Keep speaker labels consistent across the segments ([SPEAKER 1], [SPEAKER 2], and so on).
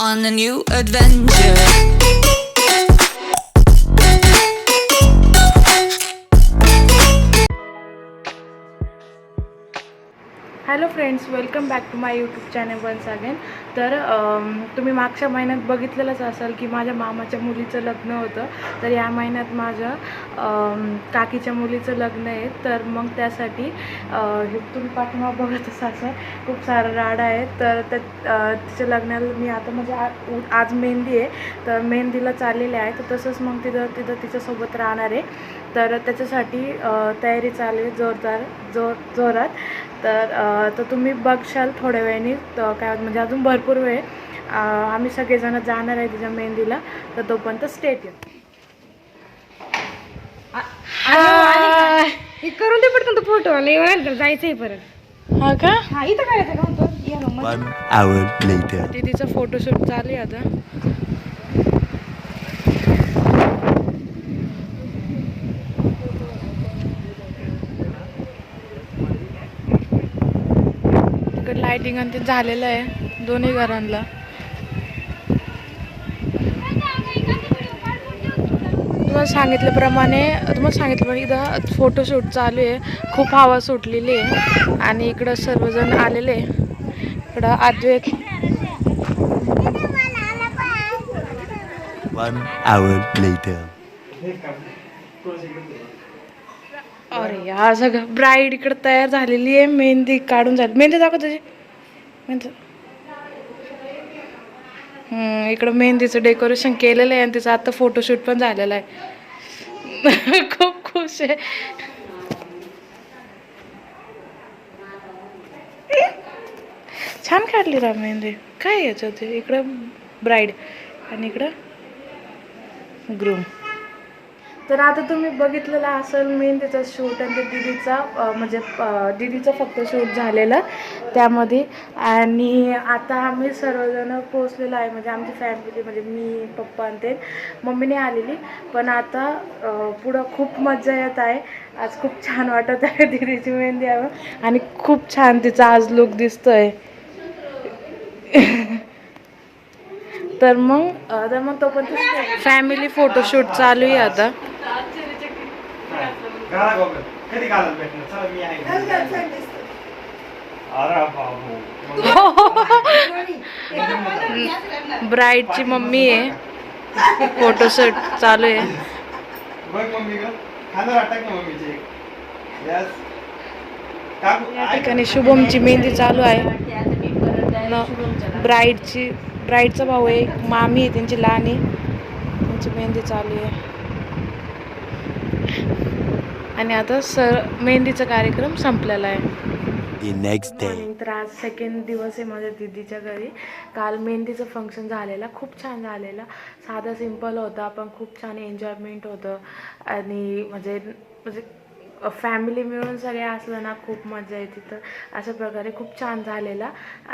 [SPEAKER 1] on a new adventure.
[SPEAKER 2] Hello friends, welcome back to my YouTube channel once again. तर तुम्ही मागच्या महिन्यात बघितलेलंच असाल की माझ्या मामाच्या मुलीचं लग्न होतं. तर या महिन्यात माझ्या काकीच्या मुलीचं लग्न आहे. तर मग त्यासाठी तुम्ही पाठीमागं बघत असाल खूप सारं राडा आहे. तर तिच्या लग्नाला मी आता म्हणजे आज मेहंदी आहे, तर मेहंदीला चाललेले आहे. तर तसंच मग तिथं तिच्यासोबत राहणार आहे. तर त्याच्यासाठी तयारी चालू आहे जोरात. तर तुम्ही बघशाल थोड्या वेळाने. काय म्हणजे अजून भरपूर वेळ आम्ही सगळेजण जाणार आहे तिच्या मेहंदीला. तर तोपर्यंत स्टेट
[SPEAKER 3] करून दे पटकन तो फोटो आले जायचंय परत.
[SPEAKER 2] हा का?
[SPEAKER 3] हा इथं करायचं का म्हणतो.
[SPEAKER 4] One hour later.
[SPEAKER 2] दीदीचा फोटोशूट चालू आहे आता. इकडे लाइटिंग आणि ते झालेलं आहे दोन्ही घरांना. तुम्हाला सांगितल्याप्रमाणे इथं फोटोशूट चालू आहे. खूप हवा सुटलेली आहे आणि इकडं सर्वजण आलेले आहे. इकडं अद्वैत.
[SPEAKER 4] 1 hour later.
[SPEAKER 2] अरे या सगळं ब्राईड इकडे तयार झालेली आहे. मेहंदी काढून झाली. मेहंदी दाखव तुझी मेहंदी. इकडं मेहंदीचं डेकोरेशन केलेलं आहे आणि तिचं आता फोटोशूट पण झालेलं आहे. खूप खुश आहे. छान काढली रा मेहंदी. काय याच्यात इकडं ब्राईड आणि इकडं ग्रूम. तर आता तुम्ही बघितलेला असेल मेहंदीचा शूट आणि दीदीचा म्हणजे दीदीचं फक्त शूट झालेलं त्यामध्ये. आणि आता आम्ही सर्वजण पोचलेलो आहे. म्हणजे आमची फॅमिली म्हणजे मी, पप्पा आणि ते मम्मीने आलेली. पण आता पुढं खूप मजा येत आहे. आज खूप छान वाटत आहे दीदीची मेहंदी आहे आणि खूप छान तिचा आज लुक दिसतोय. तर मग तोपर्यंत फॅमिली फोटोशूट चालू आहे आता. ब्राईडची मम्मी आहे. फोटोशूट चालू आहे. या ठिकाणी शुभमची मेहंदी चालू आहे. ब्राईडचा भाऊ आहे, मामी आहे त्यांची लहानी, त्यांची मेहंदी चालू आहे. आणि आता मेहंदीचा कार्यक्रम संपलेला आहे.
[SPEAKER 4] The next day.
[SPEAKER 2] तर आज सेकंड दिवस आहे माझ्या दीदीच्या घरी. काल मेहंदीचं फंक्शन झालेलं, खूप छान झालेलं. साधा सिंपल होता पण खूप छान एन्जॉयमेंट होतं. आणि म्हणजे फॅमिली मिळून सगळे असलं ना खूप मजा येते. तर अशा प्रकारे खूप छान झालेला.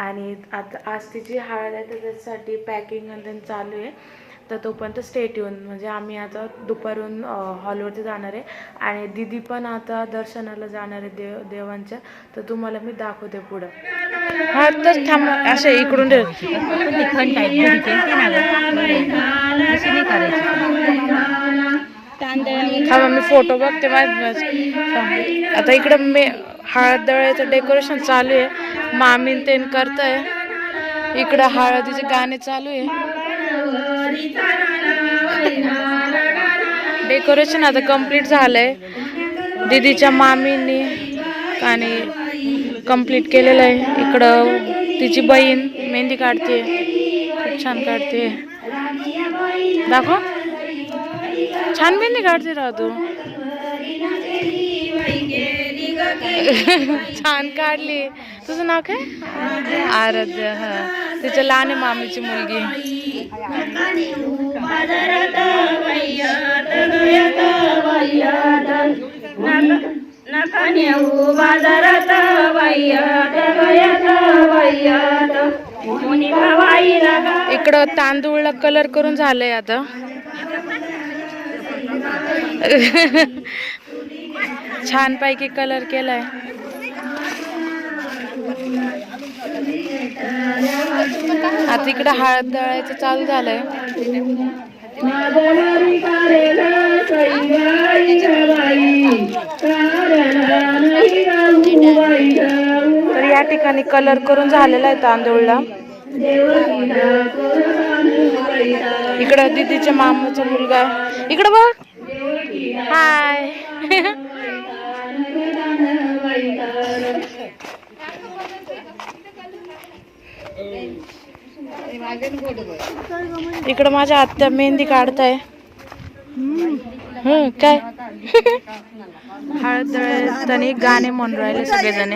[SPEAKER 2] आणि आता आज तिची हळद आहे तर त्याच्यासाठी पॅकिंग आणि त्यांनी चालू आहे. तर तोपर्यंत स्टेट येऊन म्हणजे आम्ही आता दुपारून हॉलवरती जाणार आहे. आणि दीदी पण आता दर्शनाला जाणार आहे देवांच्या. तर तुम्हाला मी दाखवते पुढं. हा तर थांब असे इकडून थांबा मी फोटो बघते. आता इकडं हळद दळायचं डेकोरेशन चालू आहे. मामी ते करतंय. इकडं हळदीचे गाणे चालू आहे. डेकोरेशन आता कंप्लीट झालंय. दीदीच्या मामींनी आणि कंप्लीट केलेलं आहे. इकडं तिची बहीण मेहंदी काढते, खूप छान काढते. दाखव, छान मेहंदी काढते राव तू. छान काढली. तुझं नाव काय? आराध्य. हा, तिच्या लहान मामीची मुलगी. इकडं तांदूळला कलर करून झालंय आता. छान पैकी कलर केलाय. आता इकडे हळद दळायचं चालू झालंय. तर या ठिकाणी कलर करून झालेला आहे तांदूळला. इकडं दीदीच्या मामाचा मुलगा आहे. इकडं बघ. हाय. इकडं माझ्या आत्या मेहंदी काढताय. काय हळद दळताना गाणे म्हणून राहिले सगळेजण.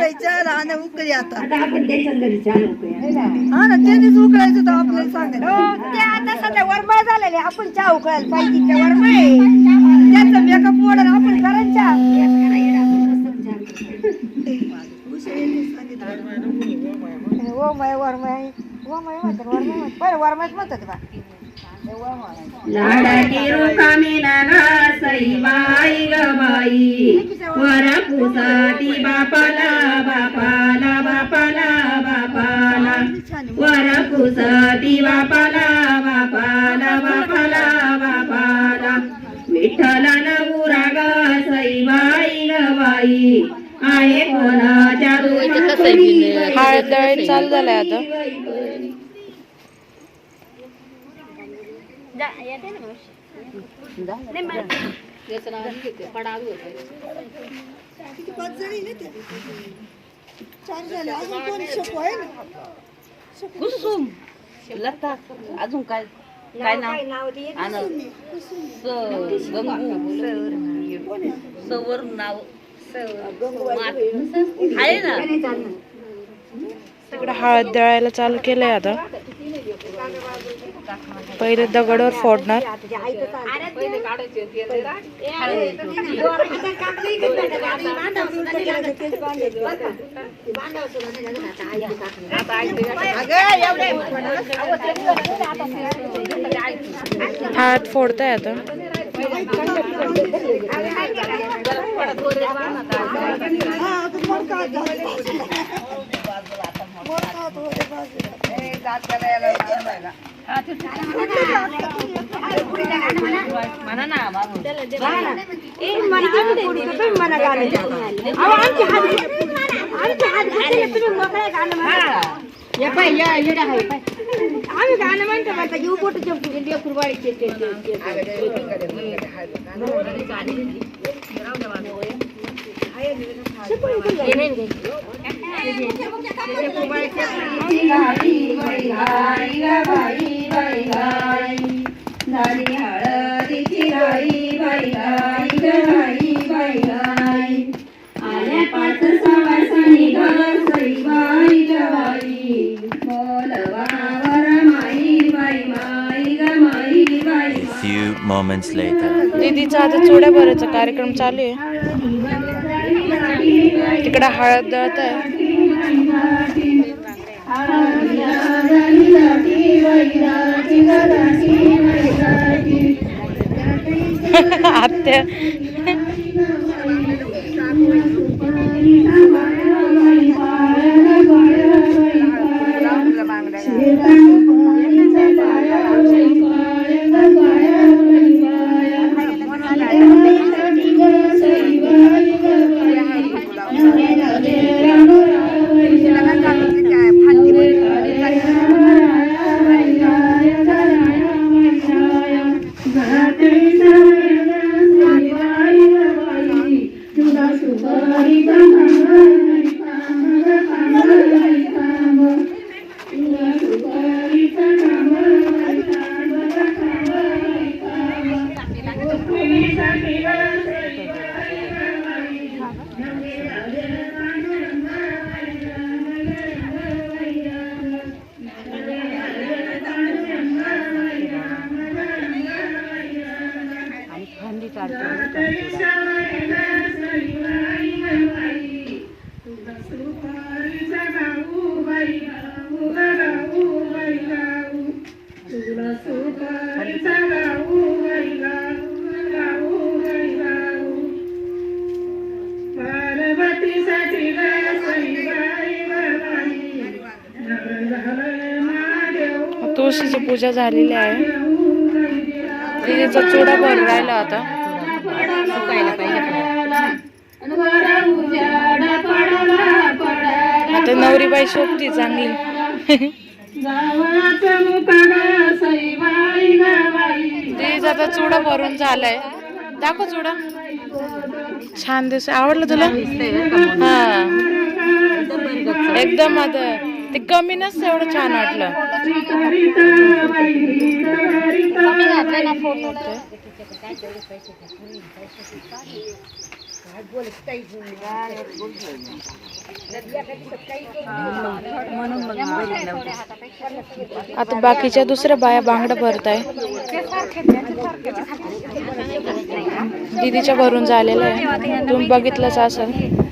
[SPEAKER 3] वरमाळ झालेले आपण चहा उकळायला पाहिजे. वरमाळ त्याचा मेकअप मोडून आपण करायचा.
[SPEAKER 5] लाडाची रोकामी नागा सईबाई ग बाई वर पुसाती बापाला बापाला बापाला बापाला वर पुसाती बापाला बापाला बापाला बापाला विठ्ठला नगुरा ग सईबाई ग बाई आहे कोणाच्या
[SPEAKER 2] हळद दळायला चालू झालंय आता.
[SPEAKER 6] कुसुम लता अजून काय काय नाव सवर नाव आहे ना.
[SPEAKER 2] इकडे हळद दळायला चालू केलंय आता. पहिले दगडावर फोडणार. हळद फोडताय आता.
[SPEAKER 3] आम्ही गाणं म्हणतो घेऊ पोट लेकरवाडीचे
[SPEAKER 4] Few moments later.
[SPEAKER 2] दीदीचा आता चुड्या भरायचा कार्यक्रम चालू आहे. तिकडे हळद दळत आहे. आत्या
[SPEAKER 5] पार्वतीसाठी
[SPEAKER 2] तुळशीची पूजा झालेली आहे. तिचा चुडा भरून राहिला आता. आता नवरीबाई शोभती चांगली. तिचा आता चुडा भरून झालाय. दाखव चुडा. छान दिसत. आवडलं तुला? हा एकदम. आता ते कमी नसतं एवढं छान वाटलं. आता बाकीच्या दुसऱ्या बाया बांगडा भरताय. दीदीच्या भरून झालेलं आहे. तुम्ही बघितलंच असेल.